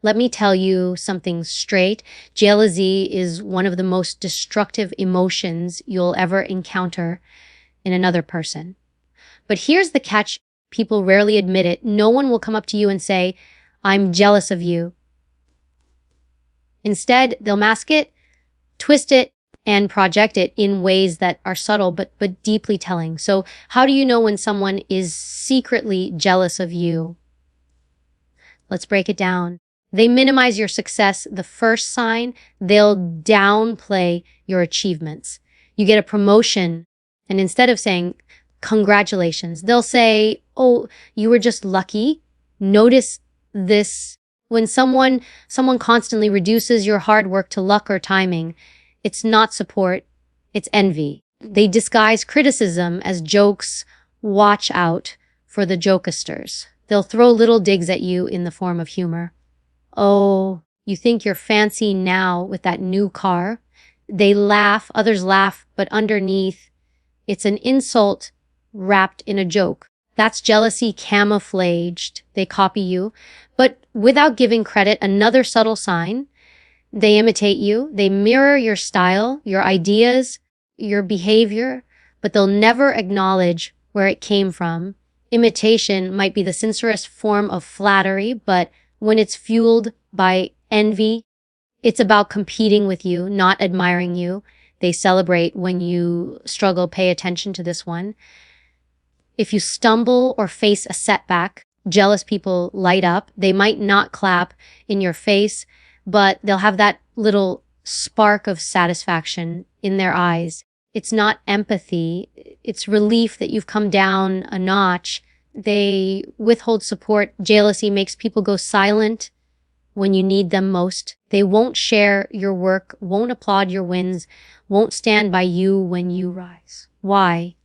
Let me tell you something straight. Jealousy is one of the most destructive emotions you'll ever encounter in another person. But here's the catch. People rarely admit it. No one will come up to you and say, "I'm jealous of you." Instead, they'll mask it, twist it, and project it in ways that are subtle but deeply telling. So how do you know when someone is secretly jealous of you? Let's break it down. They minimize your success. The first sign, they'll downplay your achievements. You get a promotion, and instead of saying, "Congratulations," they'll say, "Oh, you were just lucky." Notice this. When someone constantly reduces your hard work to luck or timing, it's not support, it's envy. They disguise criticism as jokes. Watch out for the jokesters. They'll throw little digs at you in the form of humor. "Oh, you think you're fancy now with that new car?" They laugh, others laugh, but underneath, it's an insult wrapped in a joke. That's jealousy camouflaged. They copy you, but without giving credit. Another subtle sign, they imitate you. They mirror your style, your ideas, your behavior, but they'll never acknowledge where it came from. Imitation might be the sincerest form of flattery, but when it's fueled by envy, it's about competing with you, not admiring you. They celebrate when you struggle. Pay attention to this one. If you stumble or face a setback, jealous people light up. They might not clap in your face, but they'll have that little spark of satisfaction in their eyes. It's not empathy. It's relief that you've come down a notch. They withhold support. Jealousy makes people go silent when you need them most. They won't share your work, won't applaud your wins, won't stand by you when you rise. Why?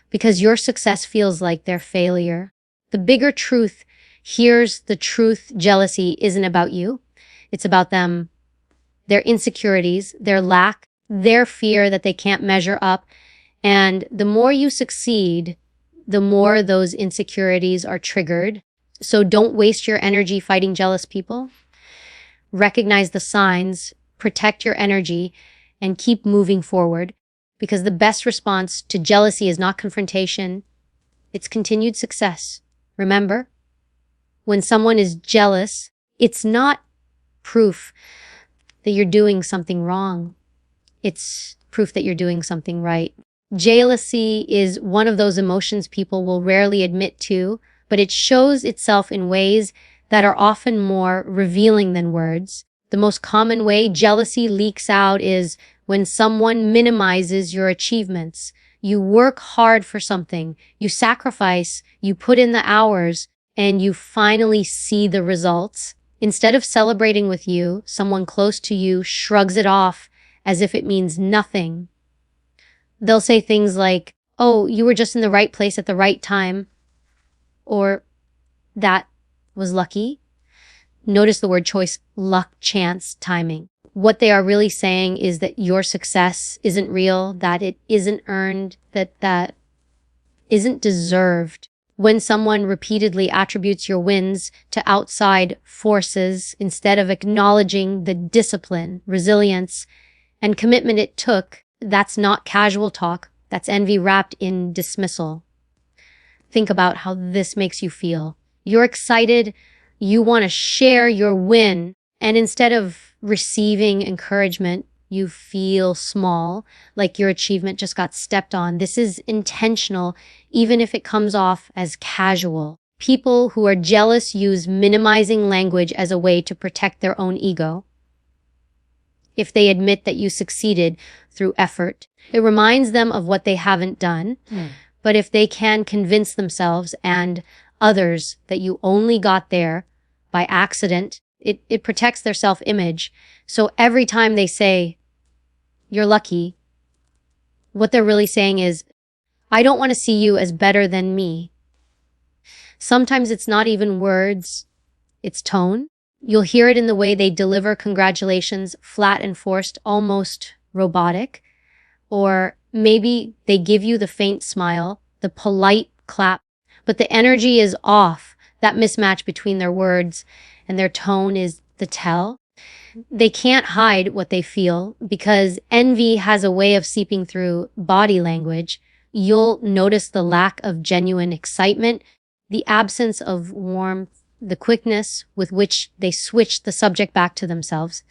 Because your success feels like their failure. The bigger truth, here's the truth. Jealousy isn't about you. It's about them, their insecurities, their lack, their fear that they can't measure up. And the more you succeed, the more those insecurities are triggered. So don't waste your energy fighting jealous people. Recognize the signs, protect your energy, and keep moving forward. Because the best response to jealousy is not confrontation, it's continued success. Remember, when someone is jealous, it's not proof that you're doing something wrong. It's proof that you're doing something right. Jealousy is one of those emotions people will rarely admit to, but it shows itself in ways that are often more revealing than words. The most common way jealousy leaks out is when someone minimizes your achievements. You work hard for something, you sacrifice, you put in the hours, and you finally see the results. Instead of celebrating with you, someone close to you shrugs it off as if it means nothing. They'll say things like, "Oh, you were just in the right place at the right time," or "That was lucky." Notice the word choice: luck, chance, timing. What they are really saying is that your success isn't real, that it isn't earned, that isn't deserved. When someone repeatedly attributes your wins to outside forces instead of acknowledging the discipline, resilience, and commitment it took, that's not casual talk. That's envy wrapped in dismissal. Think about how this makes you feel. You're excited. You want to share your win. And instead of receiving encouragement, you feel small, like your achievement just got stepped on. This is intentional, even if it comes off as casual. People who are jealous use minimizing language as a way to protect their own ego. If they admit that you succeeded through effort, it reminds them of what they haven't done. But if they can convince themselves and others that you only got there by accident, it protects their self-image. So every time they say, "You're lucky," what they're really saying is, "I don't want to see you as better than me." Sometimes it's not even words, it's tone. You'll hear it in the way they deliver congratulations, flat and forced, almost robotic. Or maybe they give you the faint smile, the polite clap, but the energy is off. That mismatch between their words and their tone is the tell. They can't hide what they feel because envy has a way of seeping through body language. You'll notice the lack of genuine excitement, the absence of warmth, the quickness with which they switch the subject back to themselves.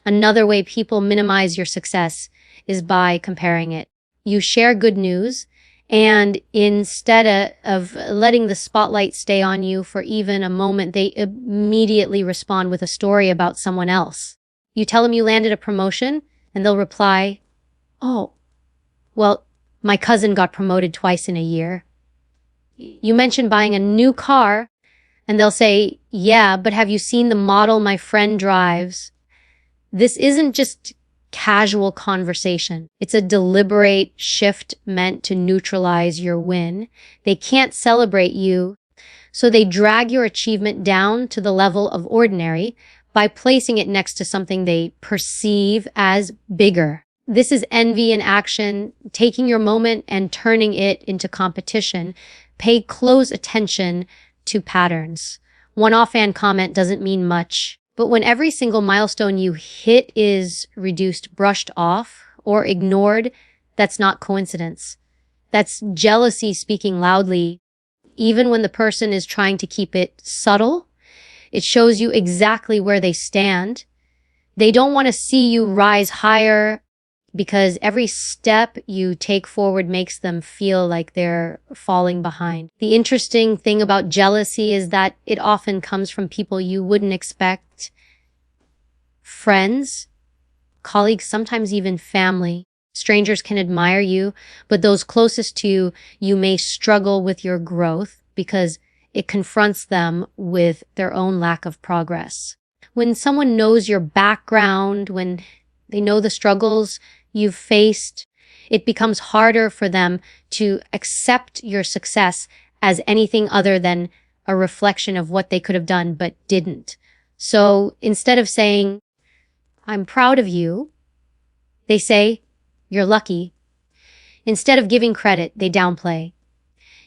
Another way people minimize your success is by comparing it. You share good news, and instead of letting the spotlight stay on you for even a moment, they immediately respond with a story about someone else. You tell them you landed a promotion, and they'll reply, "Oh, well, my cousin got promoted twice in a year." You mention buying a new car, and they'll say, "Yeah, but have you seen the model my friend drives?" This isn't just casual conversation. It's a deliberate shift meant to neutralize your win. They can't celebrate you, so they drag your achievement down to the level of ordinary by placing it next to something they perceive as bigger. This is envy in action, taking your moment and turning it into competition. Pay close attention to patterns. One offhand comment doesn't mean much. But when every single milestone you hit is reduced, brushed off, or ignored, that's not coincidence. That's jealousy speaking loudly. Even when the person is trying to keep it subtle, it shows you exactly where they stand. They don't want to see you rise higher because every step you take forward makes them feel like they're falling behind. The interesting thing about jealousy is that it often comes from people you wouldn't expect. Friends, colleagues, sometimes even family. Strangers can admire you, but those closest to you may struggle with your growth because it confronts them with their own lack of progress. When someone knows your background, when they know the struggles you've faced, it becomes harder for them to accept your success as anything other than a reflection of what they could have done but didn't. So instead of saying, "I'm proud of you," they say, "You're lucky." Instead of giving credit, they downplay.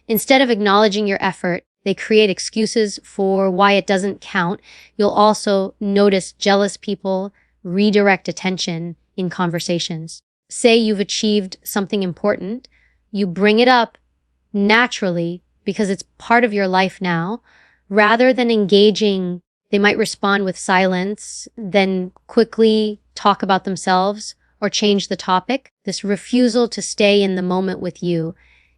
Instead of acknowledging your effort, they create excuses for why it doesn't count. You'll also notice jealous people redirect attention in conversations. Say you've achieved something important. You bring it up naturally because it's part of your life now. Rather than engaging, they might respond with silence, then quickly talk about themselves or change the topic. This refusal to stay in the moment with you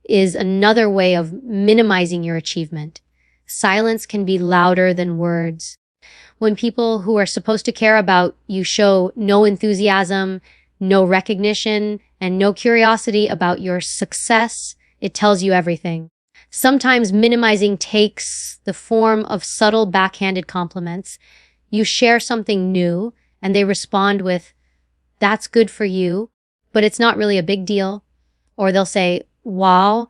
is another way of minimizing your achievement. Silence can be louder than words. When people who are supposed to care about you show no enthusiasm, no recognition, and no curiosity about your success, it tells you everything. Sometimes minimizing takes the form of subtle backhanded compliments. You share something new, and they respond with, "That's good for you, but it's not really a big deal." Or they'll say, "Wow,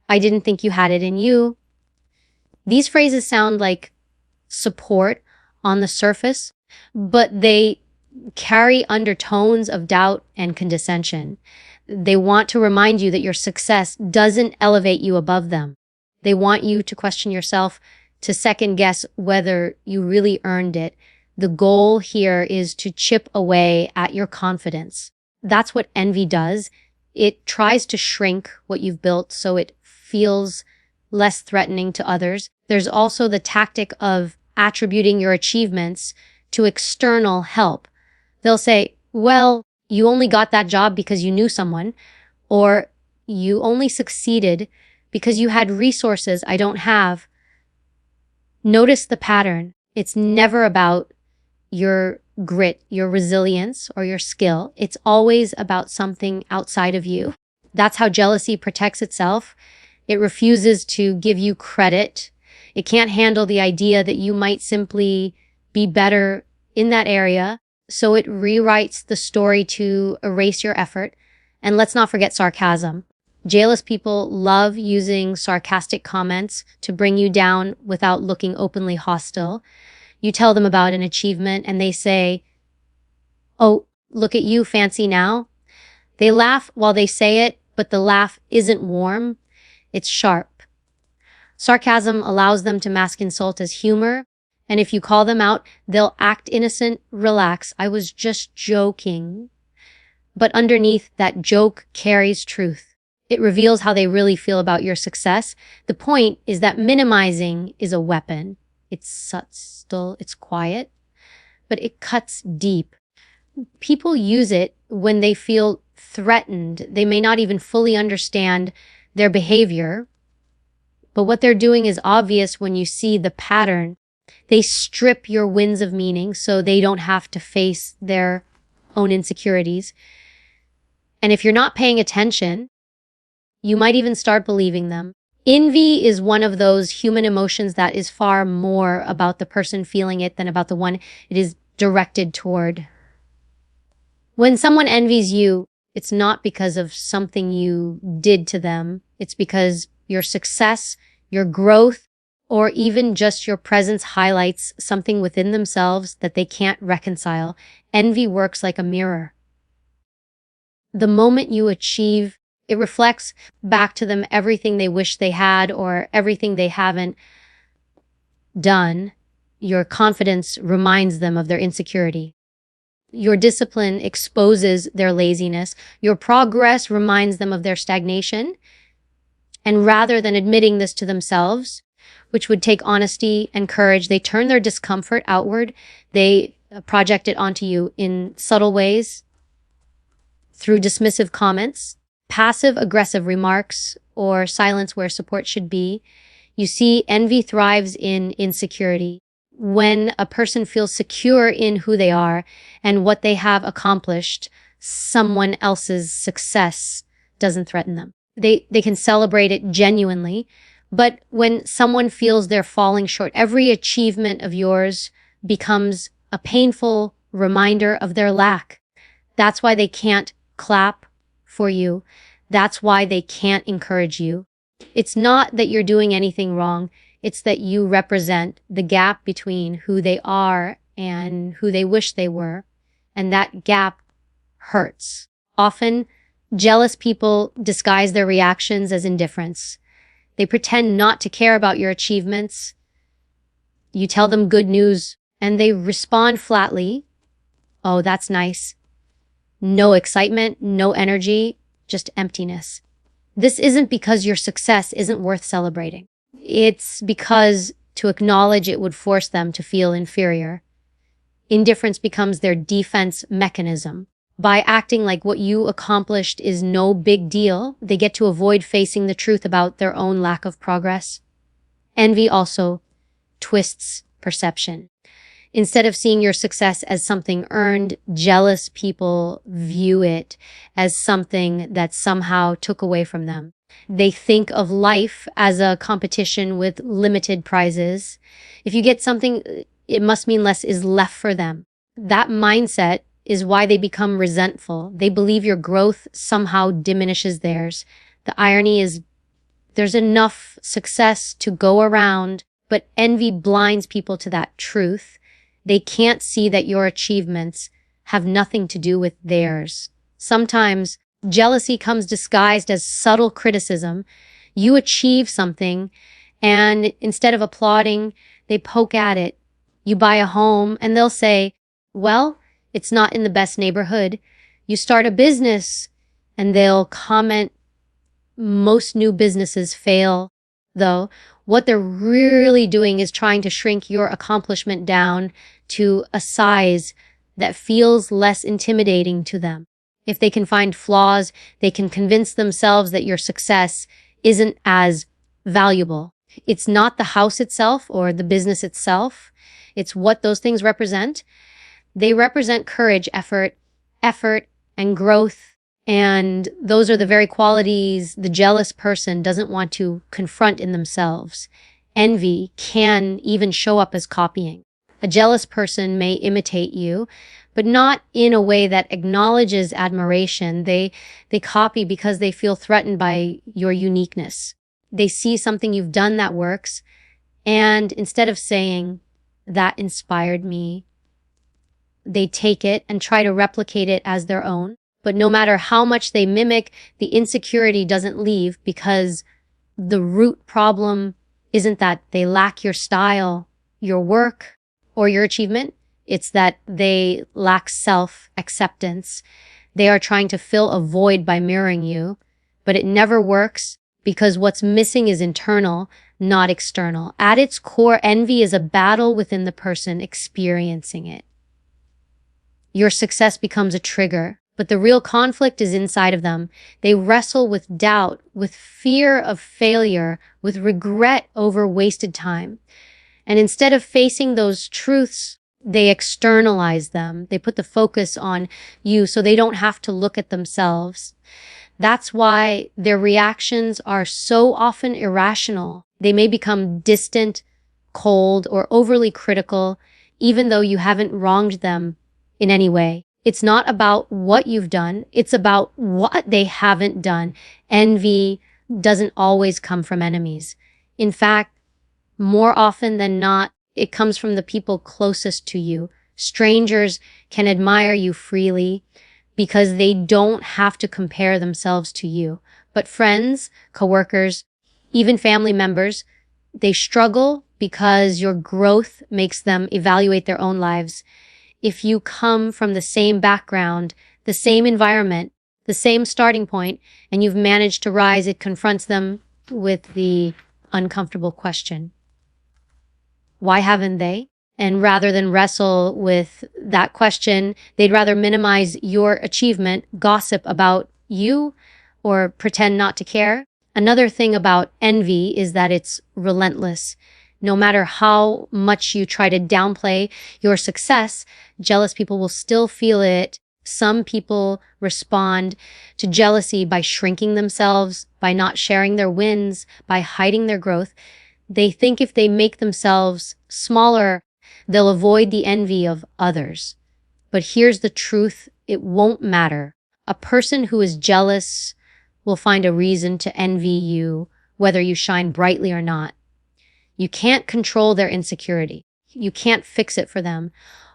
I didn't think you had it in you." These phrases sound like support on the surface, but they carry undertones of doubt and condescension. They want to remind you that your success doesn't elevate you above them. They want you to question yourself, to second guess whether you really earned it. The goal here is to chip away at your confidence. That's what envy does. It tries to shrink what you've built so it feels less threatening to others. There's also the tactic of attributing your achievements to external help. They'll say, "Well, you only got that job because you knew someone," or "You only succeeded because you had resources I don't have." Notice the pattern. It's never about your grit, your resilience, or your skill. It's always about something outside of you. That's how jealousy protects itself. It refuses to give you credit. It can't handle the idea that you might simply be better in that area. So it rewrites the story to erase your effort. And let's not forget sarcasm. Jealous people love using sarcastic comments to bring you down without looking openly hostile. You tell them about an achievement and they say, "Oh, look at you, fancy now." They laugh while they say it, but the laugh isn't warm. It's sharp. Sarcasm allows them to mask insult as humor, and if you call them out, they'll act innocent, relax. I was just joking. But underneath that joke carries truth. It reveals how they really feel about your success. The point is that minimizing is a weapon. It's subtle, it's quiet, but it cuts deep. People use it when they feel threatened. They may not even fully understand their behavior, but what they're doing is obvious when you see the pattern. They strip your wins of meaning so they don't have to face their own insecurities. And if you're not paying attention, you might even start believing them. Envy is one of those human emotions that is far more about the person feeling it than about the one it is directed toward. When someone envies you, it's not because of something you did to them. It's because your success, your growth, or even just your presence highlights something within themselves that they can't reconcile. Envy works like a mirror. The moment you achieve, it reflects back to them everything they wish they had or everything they haven't done. Your confidence reminds them of their insecurity. Your discipline exposes their laziness. Your progress reminds them of their stagnation. And rather than admitting this to themselves, which would take honesty and courage, they turn their discomfort outward. They project it onto you in subtle ways, through dismissive comments, passive-aggressive remarks, or silence where support should be. You see, envy thrives in insecurity. When a person feels secure in who they are and what they have accomplished, someone else's success doesn't threaten them. They can celebrate it genuinely. But when someone feels they're falling short, every achievement of yours becomes a painful reminder of their lack. That's why they can't clap for you. That's why they can't encourage you. It's not that you're doing anything wrong. It's that you represent the gap between who they are and who they wish they were. And that gap hurts. Often, jealous people disguise their reactions as indifference. They pretend not to care about your achievements. You tell them good news and they respond flatly. Oh, that's nice. No excitement, no energy, just emptiness. This isn't because your success isn't worth celebrating. It's because to acknowledge it would force them to feel inferior. Indifference becomes their defense mechanism. By acting like what you accomplished is no big deal, they get to avoid facing the truth about their own lack of progress. Envy also twists perception. Instead of seeing your success as something earned, jealous people view it as something that somehow took away from them. They think of life as a competition with limited prizes. If you get something, it must mean less is left for them. That mindset is why they become resentful. They believe your growth somehow diminishes theirs. The irony is there's enough success to go around, but envy blinds people to that truth. They can't see that your achievements have nothing to do with theirs. Sometimes jealousy comes disguised as subtle criticism. You achieve something, and instead of applauding, they poke at it. You buy a home, and they'll say, well, it's not in the best neighborhood. You start a business, and they'll comment, most new businesses fail, though. What they're really doing is trying to shrink your accomplishment down to a size that feels less intimidating to them. If they can find flaws, they can convince themselves that your success isn't as valuable. It's not the house itself or the business itself. It's what those things represent. They represent courage, effort, and growth. And those are the very qualities the jealous person doesn't want to confront in themselves. Envy can even show up as copying. A jealous person may imitate you, but not in a way that acknowledges admiration. They copy because they feel threatened by your uniqueness. They see something you've done that works, and instead of saying, that inspired me, they take it and try to replicate it as their own. But no matter how much they mimic, the insecurity doesn't leave because the root problem isn't that they lack your style, your work, or your achievement. It's that they lack self-acceptance. They are trying to fill a void by mirroring you, but it never works because what's missing is internal, not external. At its core, envy is a battle within the person experiencing it. Your success becomes a trigger, but the real conflict is inside of them. They wrestle with doubt, with fear of failure, with regret over wasted time. And instead of facing those truths, they externalize them. They put the focus on you so they don't have to look at themselves. That's why their reactions are so often irrational. They may become distant, cold, or overly critical, even though you haven't wronged them in any way. It's not about what you've done. It's about what they haven't done. Envy doesn't always come from enemies. In fact, more often than not, it comes from the people closest to you. Strangers can admire you freely because they don't have to compare themselves to you. But friends, coworkers, even family members, they struggle because your growth makes them evaluate their own lives. If you come from the same background, the same environment, the same starting point, and you've managed to rise, it confronts them with the uncomfortable question, why haven't they? And rather than wrestle with that question, they'd rather minimize your achievement, gossip about you, or pretend not to care. Another thing about envy is that it's relentless. No matter how much you try to downplay your success, jealous people will still feel it. Some people respond to jealousy by shrinking themselves, by not sharing their wins, by hiding their growth. They think if they make themselves smaller, they'll avoid the envy of others. But here's the truth, it won't matter. A person who is jealous will find a reason to envy you, whether you shine brightly or not. You can't control their insecurity. You can't fix it for them.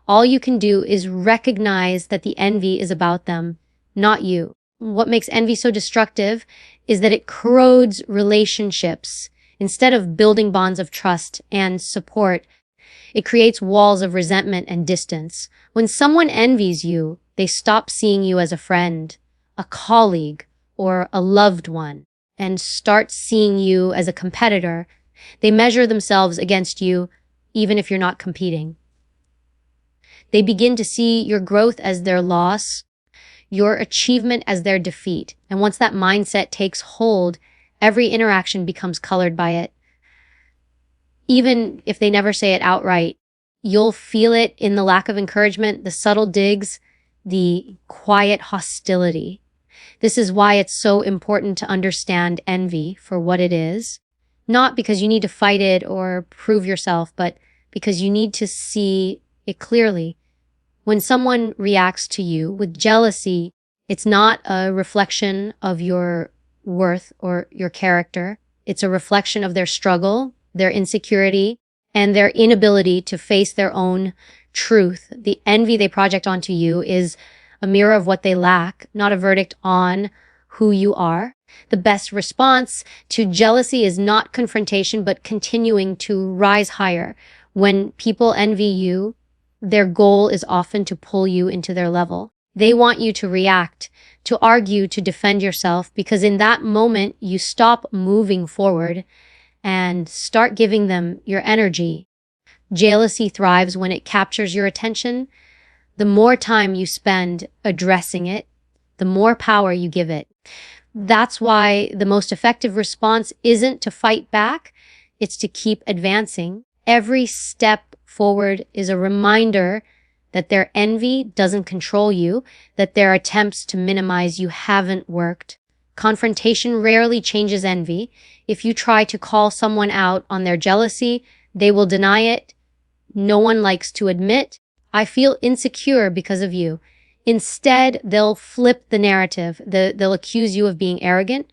All you can do is recognize that the envy is about them, not you. What makes envy so destructive is that it corrodes relationships. Instead of building bonds of trust and support, it creates walls of resentment and distance. When someone envies you, they stop seeing you as a friend, a colleague, or a loved one, and start seeing you as a competitor. They measure themselves against you, even if you're not competing. They begin to see your growth as their loss, your achievement as their defeat. And once that mindset takes hold, every interaction becomes colored by it. Even if they never say it outright, you'll feel it in the lack of encouragement, the subtle digs, the quiet hostility. This is why it's so important to understand envy for what it is. Not because you need to fight it or prove yourself, but because you need to see it clearly. When someone reacts to you with jealousy, it's not a reflection of your worth or your character. It's a reflection of their struggle, their insecurity, and their inability to face their own truth. The envy they project onto you is a mirror of what they lack, not a verdict on who you are. The best response to jealousy is not confrontation, but continuing to rise higher. When people envy you, their goal is often to pull you into their level. They want you to react, to argue, to defend yourself, because in that moment, you stop moving forward and start giving them your energy. Jealousy thrives when it captures your attention. The more time you spend addressing it, the more power you give it. That's why the most effective response isn't to fight back, it's to keep advancing. Every step forward is a reminder that their envy doesn't control you, that their attempts to minimize you haven't worked. Confrontation rarely changes envy. If you try to call someone out on their jealousy, they will deny it. No one likes to admit, I feel insecure because of you. Instead, they'll flip the narrative. They'll accuse you of being arrogant,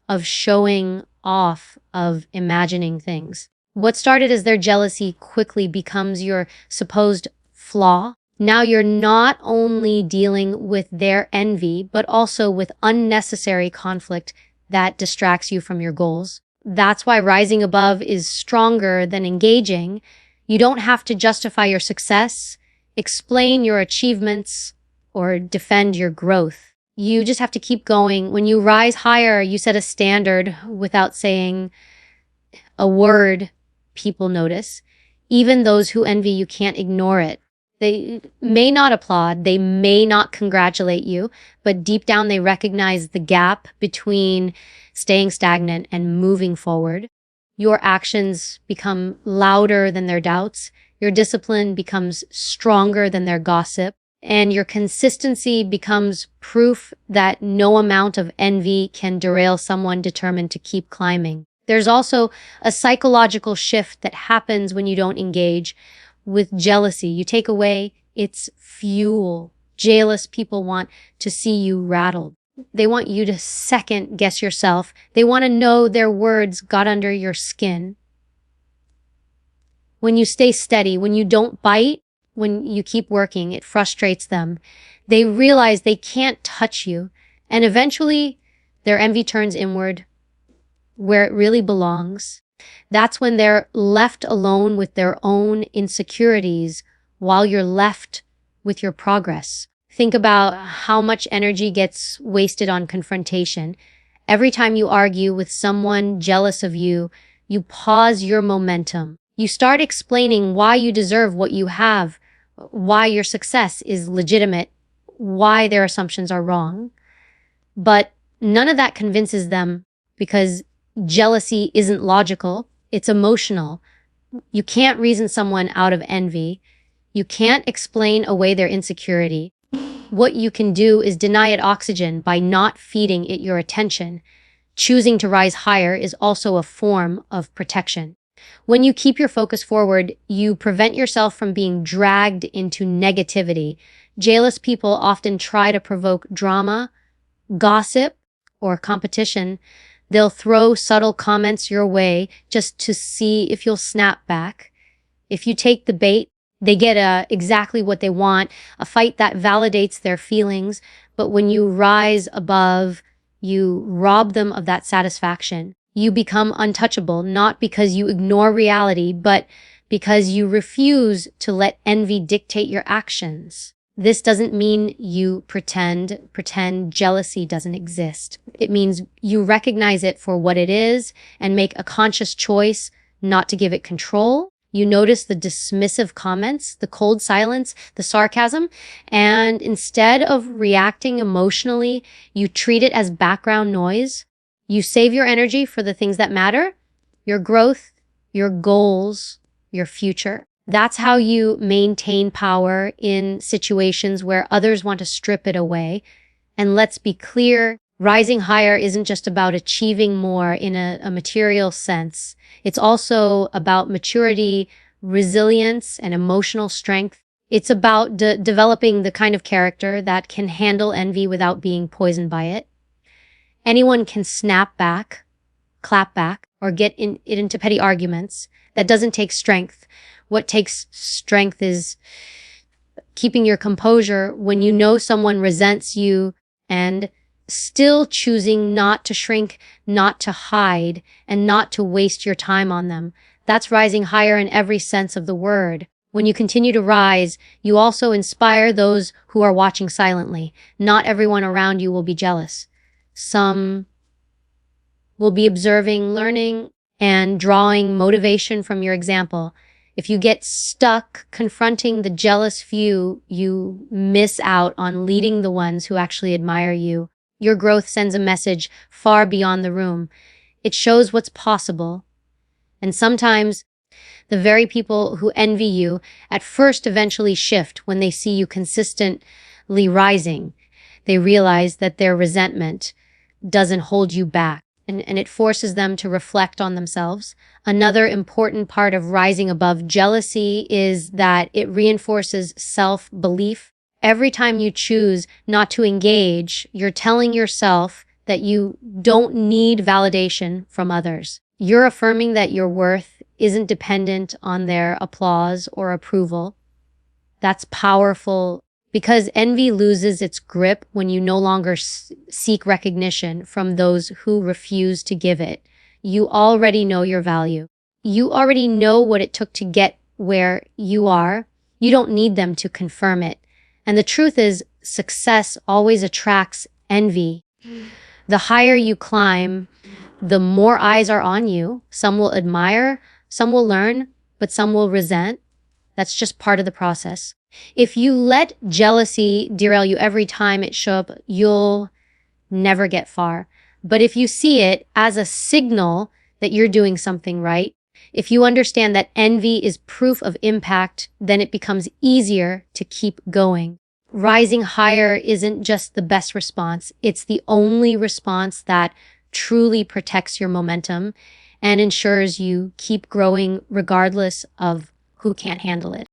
of showing off, of imagining things. What started as their jealousy quickly becomes your supposed flaw. Now you're not only dealing with their envy, but also with unnecessary conflict that distracts you from your goals. That's why rising above is stronger than engaging. You don't have to justify your success, explain your achievements, or defend your growth. You just have to keep going. When you rise higher, you set a standard without saying a word. People notice. Even those who envy you can't ignore it. They may not applaud, they may not congratulate you, but deep down they recognize the gap between staying stagnant and moving forward. Your actions become louder than their doubts. Your discipline becomes stronger than their gossip. And your consistency becomes proof that no amount of envy can derail someone determined to keep climbing. There's also a psychological shift that happens when you don't engage with jealousy. You take away its fuel. Jealous people want to see you rattled. They want you to second guess yourself. They want to know their words got under your skin. When you stay steady, when you don't bite, when you keep working, it frustrates them. They realize they can't touch you. And eventually, their envy turns inward, where it really belongs. That's when they're left alone with their own insecurities while you're left with your progress. Think about how much energy gets wasted on confrontation. Every time you argue with someone jealous of you, you pause your momentum. You start explaining why you deserve what you have, why your success is legitimate, why their assumptions are wrong. But none of that convinces them, because jealousy isn't logical, it's emotional. You can't reason someone out of envy. You can't explain away their insecurity. What you can do is deny it oxygen by not feeding it your attention. Choosing to rise higher is also a form of protection. When you keep your focus forward, you prevent yourself from being dragged into negativity. Jealous people often try to provoke drama, gossip, or competition. They'll throw subtle comments your way just to see if you'll snap back. If you take the bait, they get exactly what they want, a fight that validates their feelings. But when you rise above, you rob them of that satisfaction. You become untouchable, not because you ignore reality, but because you refuse to let envy dictate your actions. This doesn't mean you pretend jealousy doesn't exist. It means you recognize it for what it is and make a conscious choice not to give it control. You notice the dismissive comments, the cold silence, the sarcasm, and instead of reacting emotionally, you treat it as background noise. You save your energy for the things that matter, your growth, your goals, your future. That's how you maintain power in situations where others want to strip it away. And let's be clear, rising higher isn't just about achieving more in a material sense. It's also about maturity, resilience, and emotional strength. It's about developing the kind of character that can handle envy without being poisoned by it. Anyone can snap back, clap back, or get into petty arguments. That doesn't take strength. What takes strength is keeping your composure when you know someone resents you and still choosing not to shrink, not to hide, and not to waste your time on them. That's rising higher in every sense of the word. When you continue to rise, you also inspire those who are watching silently. Not everyone around you will be jealous. Some will be observing, learning, and drawing motivation from your example. If you get stuck confronting the jealous few, you miss out on leading the ones who actually admire you. Your growth sends a message far beyond the room. It shows what's possible. And sometimes the very people who envy you at first eventually shift when they see you consistently rising. They realize that their resentment doesn't hold you back, and it forces them to reflect on themselves. Another important part of rising above jealousy is that it reinforces self-belief. Every time you choose not to engage, you're telling yourself that you don't need validation from others. You're affirming that your worth isn't dependent on their applause or approval. That's powerful because envy loses its grip when you no longer seek recognition from those who refuse to give it. You already know your value. You already know what it took to get where you are. You don't need them to confirm it. And the truth is, success always attracts envy. The higher you climb, the more eyes are on you. Some will admire, some will learn, but some will resent. That's just part of the process. If you let jealousy derail you every time it shows up, you'll never get far. But if you see it as a signal that you're doing something right, if you understand that envy is proof of impact, then it becomes easier to keep going. Rising higher isn't just the best response. It's the only response that truly protects your momentum and ensures you keep growing regardless of who can't handle it.